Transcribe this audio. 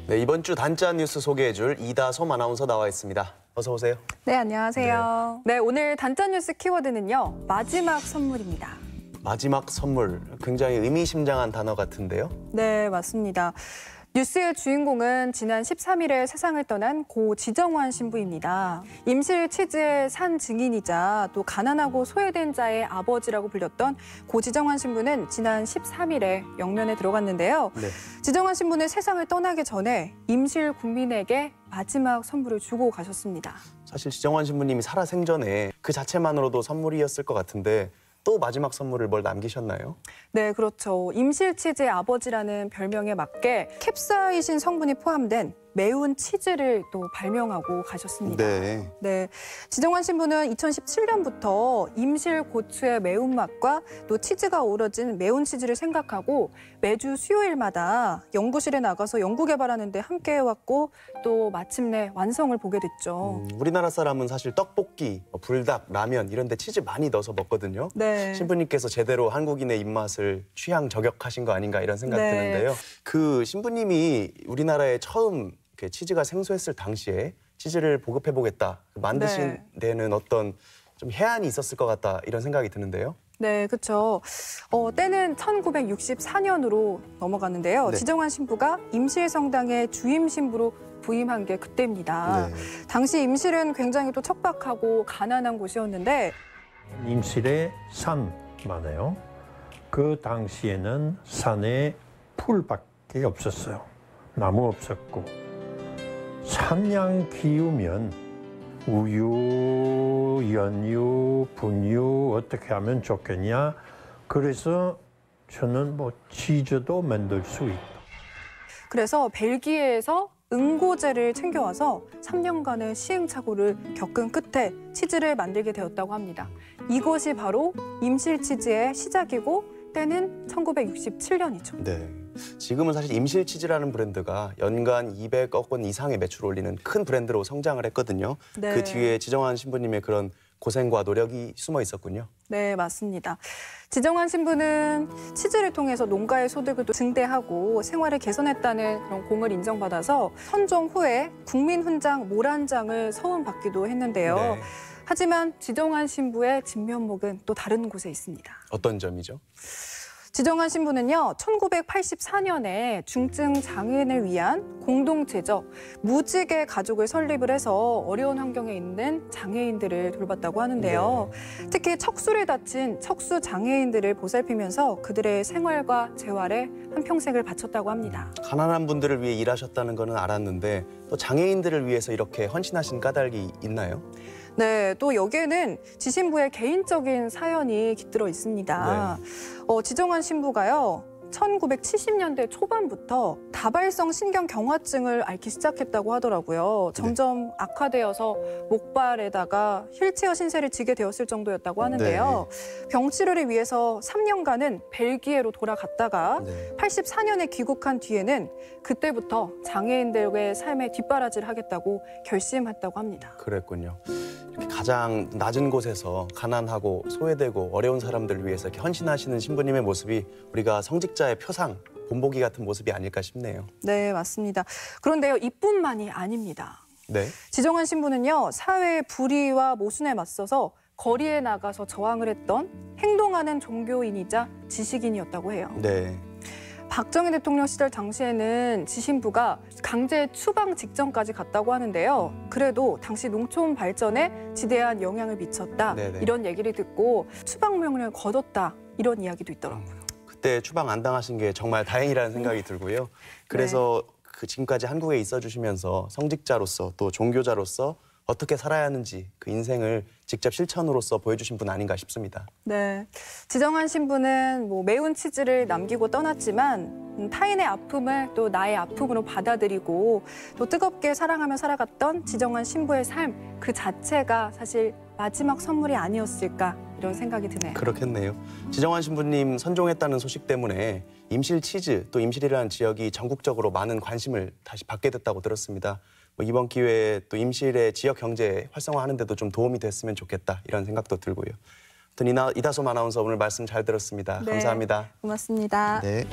네, 이번 주 단짠 뉴스 소개해줄 이다솜 아나운서 나와 있습니다. 어서 오세요. 네, 안녕하세요. 네, 오늘 단짠 뉴스 키워드는요. 마지막 선물입니다. 마지막 선물, 굉장히 의미심장한 단어 같은데요? 네, 맞습니다. 뉴스의 주인공은 지난 13일에 세상을 떠난 고 지정환 신부입니다. 임실 치즈의 산 증인이자 또 가난하고 소외된 자의 아버지라고 불렸던 고 지정환 신부는 지난 13일에 영면에 들어갔는데요. 네. 지정환 신부는 세상을 떠나기 전에 임실 국민에게 마지막 선물을 주고 가셨습니다. 사실 지정환 신부님이 살아생전에 그 자체만으로도 선물이었을 것 같은데 또 마지막 선물을 뭘 남기셨나요? 네, 그렇죠. 임실치즈의 아버지라는 별명에 맞게 캡사이신 성분이 포함된 매운 치즈를 또 발명하고 가셨습니다. 네, 지정환 신부는 2017년부터 임실 고추의 매운맛과 또 치즈가 어우러진 매운 치즈를 생각하고 매주 수요일마다 연구실에 나가서 연구 개발하는 데 함께해왔고 또 마침내 완성을 보게 됐죠. 우리나라 사람은 사실 떡볶이, 불닭, 라면 이런 데 치즈 많이 넣어서 먹거든요. 네. 신부님께서 제대로 한국인의 입맛을 취향 저격하신 거 아닌가 이런 생각 네. 드는데요. 그 신부님이 우리나라에 처음 치즈가 생소했을 당시에 치즈를 보급해보겠다, 만드신 데는 어떤 좀 해안이 있었을 것 같다 이런 생각이 드는데요. 네, 그렇죠. 때는 1964년으로 넘어갔는데요. 네. 지정환 신부가 임실성당의 주임 신부로 부임한 게 그때입니다. 네. 당시 임실은 굉장히 또 척박하고 가난한 곳이었는데 임실에 산 많아요. 그 당시에는 산에 풀밖에 없었어요. 나무 없었고. 산양 키우면 우유, 연유, 분유 어떻게 하면 좋겠냐. 그래서 저는 치즈도 만들 수 있다. 그래서 벨기에에서 응고제를 챙겨와서 3년간의 시행착오를 겪은 끝에 치즈를 만들게 되었다고 합니다. 이것이 바로 임실치즈의 시작이고 때는 1967년이죠. 네. 지금은 사실 임실치즈라는 브랜드가 연간 200억 원 이상의 매출을 올리는 큰 브랜드로 성장을 했거든요. 네. 그 뒤에 지정환 신부님의 그런 고생과 노력이 숨어 있었군요. 네, 맞습니다. 지정환 신부는 치즈를 통해서 농가의 소득을 또 증대하고 생활을 개선했다는 그런 공을 인정받아서 선종 후에 국민훈장 모란장을 서운받기도 했는데요. 네. 하지만 지정환 신부의 진면목은 또 다른 곳에 있습니다. 어떤 점이죠? 지정환 신부는요, 1984년에 중증 장애인을 위한 공동체적 무지개 가족을 설립을 해서 어려운 환경에 있는 장애인들을 돌봤다고 하는데요. 네. 특히 척수를 다친 척수 장애인들을 보살피면서 그들의 생활과 재활에 한평생을 바쳤다고 합니다. 가난한 분들을 위해 일하셨다는 거는 알았는데 또 장애인들을 위해서 이렇게 헌신하신 까닭이 있나요? 네, 또 여기에는 지신부의 개인적인 사연이 깃들어 있습니다. 네. 지정환 신부가요, 1970년대 초반부터 다발성 신경경화증을 앓기 시작했다고 하더라고요. 점점 악화되어서 목발에다가 휠체어 신세를 지게 되었을 정도였다고 하는데요. 병치료를 위해서 3년간은 벨기에로 돌아갔다가 84년에 귀국한 뒤에는 그때부터 장애인들의 삶에 뒷바라지를 하겠다고 결심했다고 합니다. 그랬군요. 이렇게 가장 낮은 곳에서 가난하고 소외되고 어려운 사람들을 위해서 이렇게 헌신하시는 신부님의 모습이 우리가 성직자의 표상, 본보기 같은 모습이 아닐까 싶네요. 네, 맞습니다. 그런데요, 이뿐만이 아닙니다. 네. 지정환 신부는요, 사회의 불의와 모순에 맞서서 거리에 나가서 저항을 했던 행동하는 종교인이자 지식인이었다고 해요. 네. 박정희 대통령 시절 당시에는 지신부가 강제 추방 직전까지 갔다고 하는데요. 그래도 당시 농촌 발전에 지대한 영향을 미쳤다. 네네. 이런 얘기를 듣고 추방 명령을 거뒀다. 이런 이야기도 있더라고요. 그때 추방 안 당하신 게 정말 다행이라는 생각이 들고요. 그래서 지금까지 한국에 있어 주시면서 성직자로서 또 종교자로서 어떻게 살아야 하는지 그 인생을 직접 실천으로서 보여주신 분 아닌가 싶습니다. 네, 지정환 신부는 매운 치즈를 남기고 떠났지만 타인의 아픔을 또 나의 아픔으로 받아들이고 또 뜨겁게 사랑하며 살아갔던 지정환 신부의 삶 그 자체가 사실 마지막 선물이 아니었을까 이런 생각이 드네요. 그렇겠네요. 지정환 신부님 선종했다는 소식 때문에 임실 치즈 또 임실이라는 지역이 전국적으로 많은 관심을 다시 받게 됐다고 들었습니다. 이번 기회에 또 임실의 지역 경제 활성화하는 데도 좀 도움이 됐으면 좋겠다 이런 생각도 들고요. 이다솜 아나운서 오늘 말씀 잘 들었습니다. 네, 감사합니다. 고맙습니다. 네.